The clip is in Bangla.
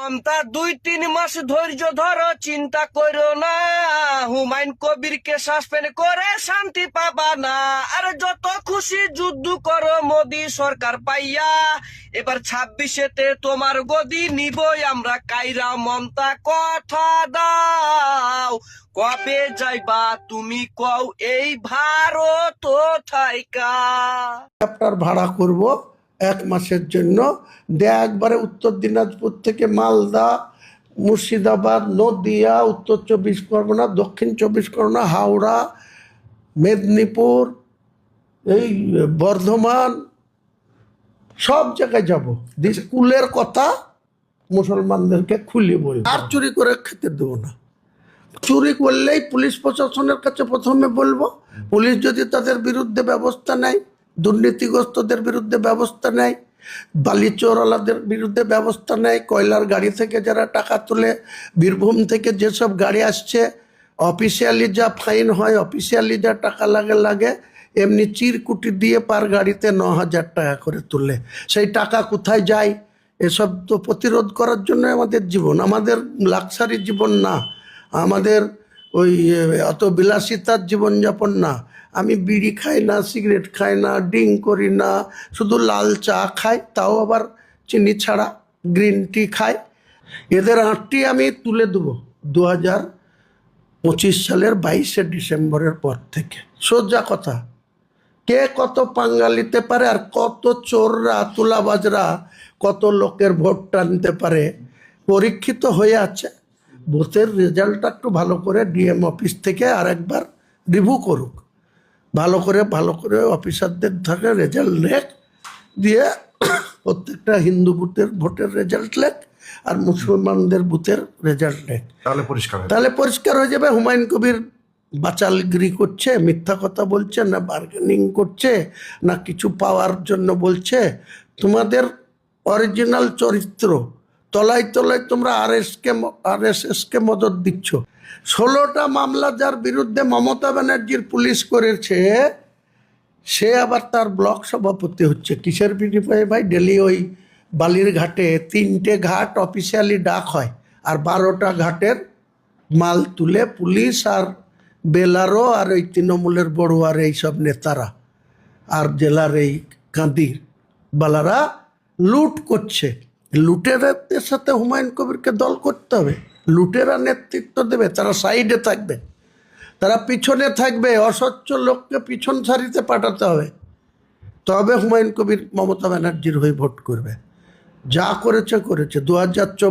মমতা 2-3 মাস ধৈর্য ধরো, চিন্তা করো না। হুমায়ুন কবিরকে সাসপেন্ড করে শান্তি পাবা না। আর যত খুশি যুদ্ধ করো মোদি সরকার পাইয়া। এবার 26-এতে তোমার গদি নিবই আমরা কাইরা। মমতা কথা দাও, কবে যাইবা তুমি কও এই ভারত থাইকা। চ্যাপ্টার ভাড়া করব 1 মাসের জন্য। একবারে উত্তর দিনাজপুর থেকে মালদা, মুর্শিদাবাদ, নদিয়া, উত্তর 24 পরগনা, দক্ষিণ 24 পরগনা, হাওড়া, মেদিনীপুর, এই বর্ধমান, সব জায়গায় যাব। স্কুলের কথা মুসলমানদেরকে খুলে বলবো, আর চুরি করে খেতে দেবো না। চুরি করলেই পুলিশ প্রশাসনের কাছে প্রথমে বলবো। পুলিশ যদি তাদের বিরুদ্ধে ব্যবস্থা নেয়, দুর্নীতিগ্রস্তদের বিরুদ্ধে ব্যবস্থা নেয়, বালিচোরওয়ালাদের বিরুদ্ধে ব্যবস্থা নেয়, কয়লার গাড়ি থেকে যারা টাকা তোলে, বীরভূম থেকে যেসব গাড়ি আসছে, অফিসিয়ালি যা ফাইন হয়, অফিসিয়ালি যা টাকা লাগে, এমনি চিরকুটি দিয়ে পার গাড়িতে 9,000 টাকা করে তুলে। সেই টাকা কোথায় যায়? এসব তো প্রতিরোধ করার জন্য আমাদের জীবন, আমাদের লাক্সারি জীবন না, আমাদের ওই অত বিলাসিতার জীবনযাপন না। আমি বিড়ি খাই না, সিগারেট খাই না, ড্রিঙ্ক করি না, শুধু লাল চা খাই, তাও আবার চিনি ছাড়া, গ্রিন টি খাই। এদের আঁটটি আমি তুলে দেবো 2025 সালের 22শে ডিসেম্বরের পর থেকে। সোজা কথা, কে কত পাঙ্গা নিতে পারে আর কত চোররা, তুলাবাজরা কত লোকের ভোট টানতে পারে পরীক্ষিত হয়ে আছে। বুথের রেজাল্টটা একটু ভালো করে ডিএম অফিস থেকে আরেকবার রিভিউ করুক, ভালো করে অফিসারদের থাকে রেজাল্ট লেখ দিয়ে প্রত্যেকটা হিন্দু বুথের ভোটের রেজাল্ট লেখ আর মুসলমানদের বুথের রেজাল্ট লেখ, তাহলে পরিষ্কার হয়ে যাবে হুমায়ুন কবির বাচালগিরি করছে, মিথ্যা কথা বলছে, না বার্গেনিং করছে, না কিছু পাওয়ার জন্য বলছে। তোমাদের অরিজিনাল চরিত্র তলায় তলায় তোমরা আরএসএসকে মদত দিচ্ছ। 16টা মামলা যার বিরুদ্ধে মমতা ব্যানার্জির পুলিশ করেছে, সে আবার তার ব্লক সভাপতি হচ্ছে। কিসের বিনিময়ে ভাই? ডেলি ওই বালির ঘাটে 3টে ঘাট অফিসিয়ালি ডাক হয়, আর 12টা ঘাটের মাল তুলে পুলিশ আর বেলারও আর ওই তৃণমূলের বড়ুয়ার এইসব নেতারা আর জেলার এই কাঁদির বালারা লুট করছে। লুটেরাদের সাথে হুমায়ুন কবিরকে দল করতে হবে। লুটেরা নেতৃত্ব দেবে, তারা সাইডে থাকবে, তারা পিছনে থাকবে, অস্বচ্ছ লোককে পিছন সারিতে পাঠাতে হবে, তবে হুমায়ুন কবির মমতা ব্যানার্জির হয়ে ভোট করবে। যা করেছে 2024